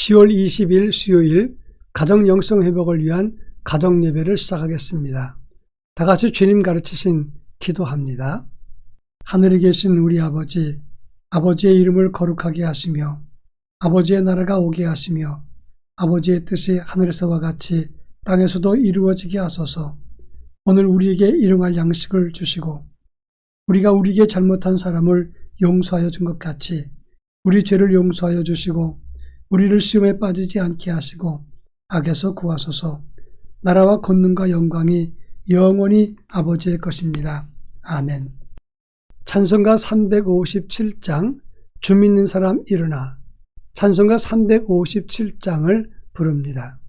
10월 20일 수요일 가정 영성 회복을 위한 가정 예배를 시작하겠습니다. 다 같이 주님 가르치신 기도합니다. 하늘에 계신 우리 아버지, 아버지의 이름을 거룩하게 하시며 아버지의 나라가 오게 하시며 아버지의 뜻이 하늘에서와 같이 땅에서도 이루어지게 하소서. 오늘 우리에게 일용할 양식을 주시고 우리가 우리에게 잘못한 사람을 용서하여 준 것 같이 우리 죄를 용서하여 주시고 우리를 시험에 빠지지 않게 하시고 악에서 구하소서. 나라와 권능과 영광이 영원히 아버지의 것입니다. 아멘. 찬송가 357장 주 믿는 사람 일어나. 찬송가 357장을 부릅니다.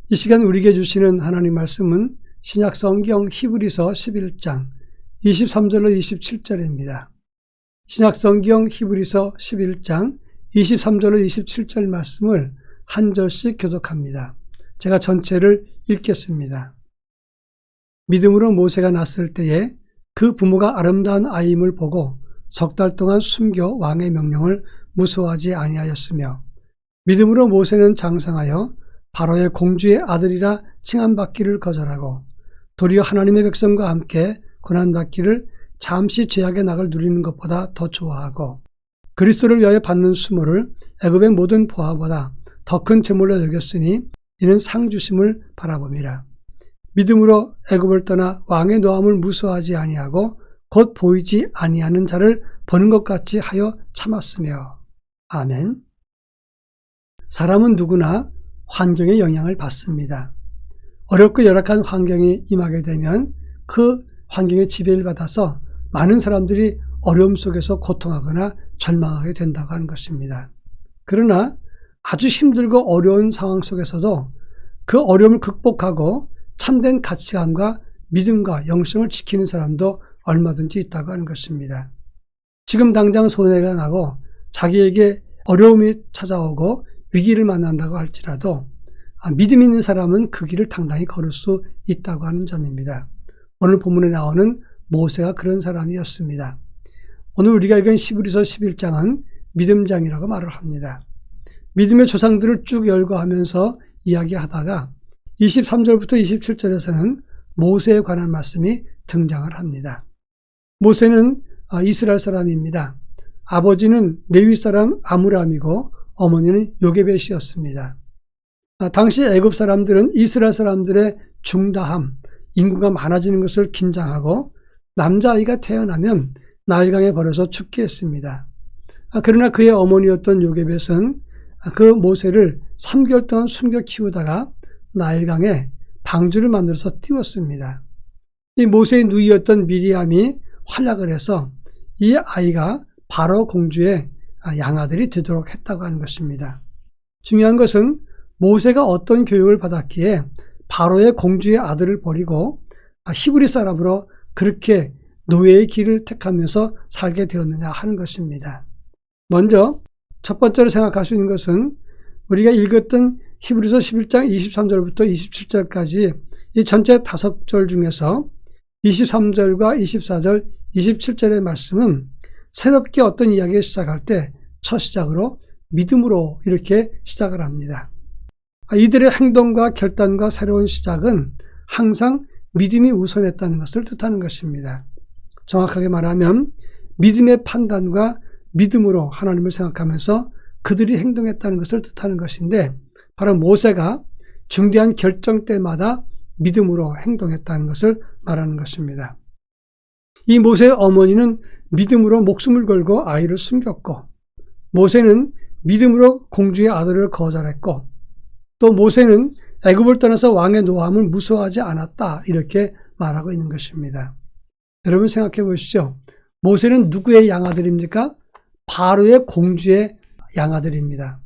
이 시간 우리에게 주시는 하나님 말씀은 신약 성경 히브리서 11장 23절로 27절입니다. 신약 성경 히브리서 11장 23절로 27절 말씀을 한 절씩 교독합니다. 제가 전체를 읽겠습니다. 믿음으로 모세가 났을 때에 그 부모가 아름다운 아이임을 보고 석 달 동안 숨겨 왕의 명령을 무서워하지 아니하였으며 믿음으로 모세는 장성하여 바로의 공주의 아들이라 칭함받기를 거절하고 도리어 하나님의 백성과 함께 고난받기를 잠시 죄악의 낙을 누리는 것보다 더 좋아하고 그리스도를 위하여 받는 수모를 애굽의 모든 보화보다 더 큰 재물로 여겼으니 이는 상 주심을 바라봄이라. 믿음으로 애굽을 떠나 왕의 노함을 무서워하지 아니하고 곧 보이지 아니하는 자를 보는 것 같이 하여 참았으며. 아멘. 사람은 누구나 환경의 영향을 받습니다. 어렵고 열악한 환경이 임하게 되면 그 환경의 지배를 받아서 많은 사람들이 어려움 속에서 고통하거나 절망하게 된다고 하는 것입니다. 그러나 아주 힘들고 어려운 상황 속에서도 그 어려움을 극복하고 참된 가치관과 믿음과 영성을 지키는 사람도 얼마든지 있다고 하는 것입니다. 지금 당장 손해가 나고 자기에게 어려움이 찾아오고 위기를 만난다고 할지라도 믿음 있는 사람은 그 길을 당당히 걸을 수 있다고 하는 점입니다. 오늘 본문에 나오는 모세가 그런 사람이었습니다. 오늘 우리가 읽은 히브리서 11장은 믿음장이라고 말을 합니다. 믿음의 조상들을 쭉 열거하면서 이야기하다가 23절부터 27절에서는 모세에 관한 말씀이 등장을 합니다. 모세는 이스라엘 사람입니다. 아버지는 레위 사람 아므람이고 어머니는 요게벳이었습니다. 당시 애굽 사람들은 이스라엘 사람들의 중다함, 인구가 많아지는 것을 긴장하고 남자아이가 태어나면 나일강에 버려서 죽게 했습니다. 그러나 그의 어머니였던 요게벳은 그 모세를 3개월 동안 숨겨 키우다가 나일강에 방주를 만들어서 띄웠습니다. 이 모세의 누이였던 미리암이 활약을 해서 이 아이가 바로 공주의 양아들이 되도록 했다고 하는 것입니다. 중요한 것은 모세가 어떤 교육을 받았기에 바로의 공주의 아들을 버리고 히브리 사람으로 그렇게 노예의 길을 택하면서 살게 되었느냐 하는 것입니다. 먼저 첫 번째로 생각할 수 있는 것은 우리가 읽었던 히브리서 11장 23절부터 27절까지 이 전체 5절 중에서 23절과 24절, 27절의 말씀은 새롭게 어떤 이야기를 시작할 때 첫 시작으로 믿음으로 이렇게 시작을 합니다. 이들의 행동과 결단과 새로운 시작은 항상 믿음이 우선했다는 것을 뜻하는 것입니다. 정확하게 말하면 믿음의 판단과 믿음으로 하나님을 생각하면서 그들이 행동했다는 것을 뜻하는 것인데 바로 모세가 중대한 결정 때마다 믿음으로 행동했다는 것을 말하는 것입니다. 이 모세의 어머니는 믿음으로 목숨을 걸고 아이를 숨겼고 모세는 믿음으로 공주의 아들을 거절했고 또 모세는 애굽을 떠나서 왕의 노함을 무서워하지 않았다 이렇게 말하고 있는 것입니다. 여러분 생각해 보시죠. 모세는 누구의 양아들입니까? 바로의 공주의 양아들입니다.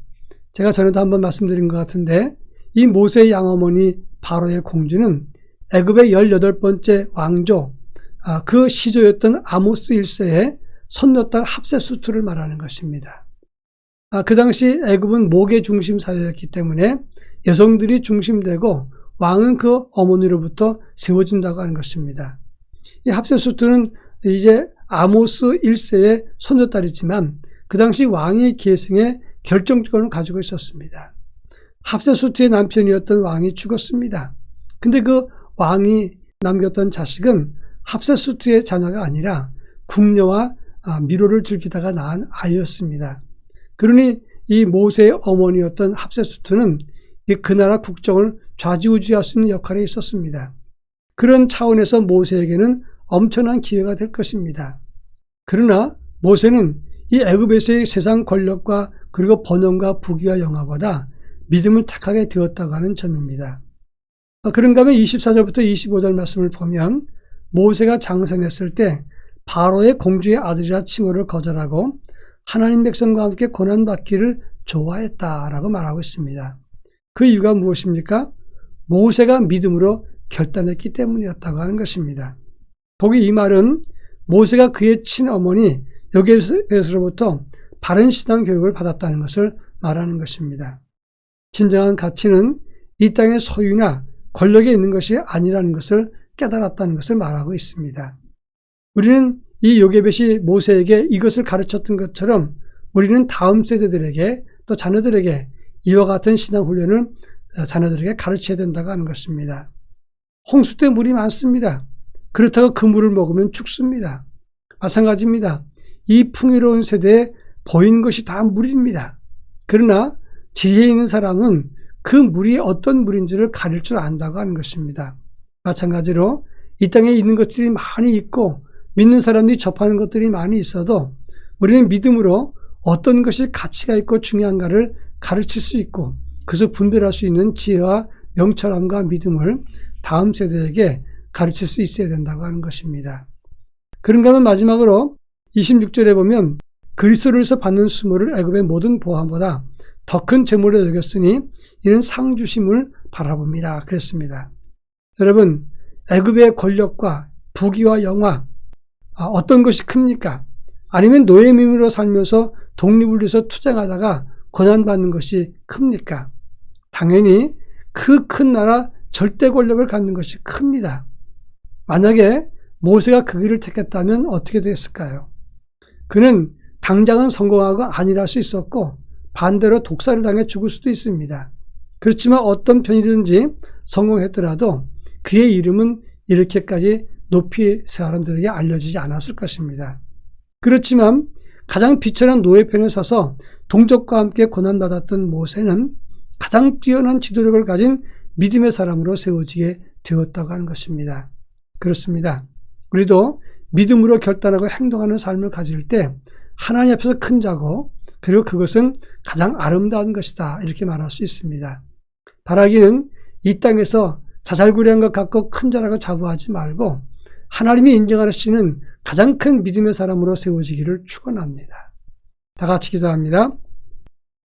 제가 전에도 한번 말씀드린 것 같은데 이 모세의 양어머니 바로의 공주는 애굽의 18번째 왕조 그 시조였던 아모스 1세의 손녀딸 합세수트를 말하는 것입니다. 그 당시 애굽은 목의 중심 사회였기 때문에 여성들이 중심되고 왕은 그 어머니로부터 세워진다고 하는 것입니다. 이 합세수트는 이제 아모스 1세의 손녀딸이지만 그 당시 왕의 계승에 결정권을 가지고 있었습니다. 합세수트의 남편이었던 왕이 죽었습니다. 근데 그 왕이 남겼던 자식은 합세수트의 자녀가 아니라 궁녀와 미로를 즐기다가 낳은 아이였습니다. 그러니 이 모세의 어머니였던 합세수트는 그 나라 국정을 좌지우지할 수 있는 역할에 있었습니다. 그런 차원에서 모세에게는 엄청난 기회가 될 것입니다. 그러나 모세는 이 애굽에서의 세상 권력과 그리고 번영과 부귀와 영화보다 믿음을 택하게 되었다고 하는 점입니다. 그런가 하면 24절부터 25절 말씀을 보면 모세가 장성했을 때 바로의 공주의 아들이라 칭호를 거절하고 하나님 백성과 함께 고난받기를 좋아했다라고 말하고 있습니다. 그 이유가 무엇입니까? 모세가 믿음으로 결단했기 때문이었다고 하는 것입니다. 거기 이 말은 모세가 그의 친어머니 요게벳으로부터 바른 신앙 교육을 받았다는 것을 말하는 것입니다. 진정한 가치는 이 땅의 소유나 권력에 있는 것이 아니라는 것을 깨달았다는 것을 말하고 있습니다. 우리는 이 요게벳이 모세에게 이것을 가르쳤던 것처럼 우리는 다음 세대들에게 또 자녀들에게 이와 같은 신앙 훈련을 자녀들에게 가르쳐야 된다고 하는 것입니다. 홍수 때 물이 많습니다. 그렇다고 그 물을 먹으면 죽습니다. 마찬가지입니다. 이 풍요로운 세대에 보이는 것이 다 물입니다. 그러나 지혜 있는 사람은 그 물이 어떤 물인지를 가릴 줄 안다고 하는 것입니다. 마찬가지로 이 땅에 있는 것들이 많이 있고 믿는 사람들이 접하는 것들이 많이 있어도 우리는 믿음으로 어떤 것이 가치가 있고 중요한가를 가르칠 수 있고 그것을 분별할 수 있는 지혜와 명철함과 믿음을 다음 세대에게 가르칠 수 있어야 된다고 하는 것입니다. 그런가 하면 마지막으로 26절에 보면 그리스도로서 받는 수모를 애굽의 모든 보화보다 더 큰 재물로 여겼으니 이는 상 주심을 바라봅니다. 그랬습니다. 여러분, 애굽의 권력과 부귀와 영화 어떤 것이 큽니까? 아니면 노예민으로 살면서 독립을 위해서 투쟁하다가 고난받는 것이 큽니까? 당연히 그 큰 나라 절대 권력을 갖는 것이 큽니다. 만약에 모세가 그 길을 택했다면 어떻게 됐을까요? 그는 당장은 성공하고 안일할 수 있었고 반대로 독사를 당해 죽을 수도 있습니다. 그렇지만 어떤 편이든지 성공했더라도 그의 이름은 이렇게까지 높이 사람들에게 알려지지 않았을 것입니다. 그렇지만 가장 비천한 노예 편에 서서 동족과 함께 고난받았던 모세는 가장 뛰어난 지도력을 가진 믿음의 사람으로 세워지게 되었다고 하는 것입니다. 그렇습니다. 우리도 믿음으로 결단하고 행동하는 삶을 가질 때 하나님 앞에서 큰 자고 그리고 그것은 가장 아름다운 것이다 이렇게 말할 수 있습니다. 바라기는 이 땅에서 자잘구레한 것 갖고 큰 자라고 자부하지 말고 하나님이 인정하시는 가장 큰 믿음의 사람으로 세워지기를 축원합니다. 다 같이 기도합니다.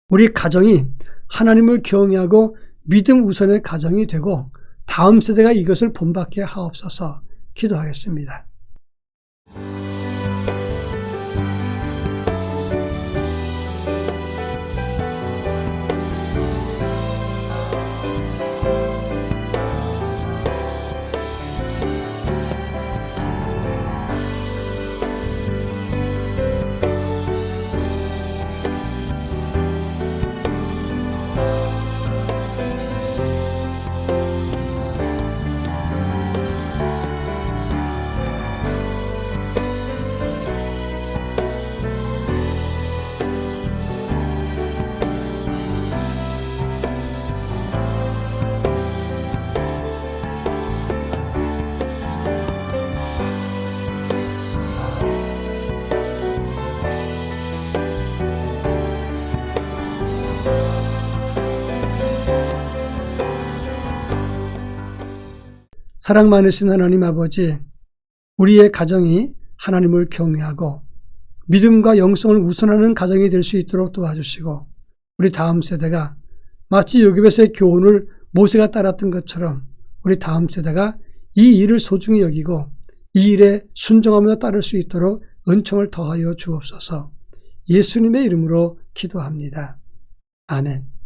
우리 가정이 하나님을 경외하고 믿음 우선의 가정이 되고 다음 세대가 이것을 본받게 하옵소서. 기도하겠습니다. 사랑 많으신 하나님 아버지, 우리의 가정이 하나님을 경외하고 믿음과 영성을 우선하는 가정이 될 수 있도록 도와주시고 우리 다음 세대가 마치 요셉의 교훈을 모세가 따랐던 것처럼 우리 다음 세대가 이 일을 소중히 여기고 이 일에 순종하며 따를 수 있도록 은총을 더하여 주옵소서. 예수님의 이름으로 기도합니다. 아멘.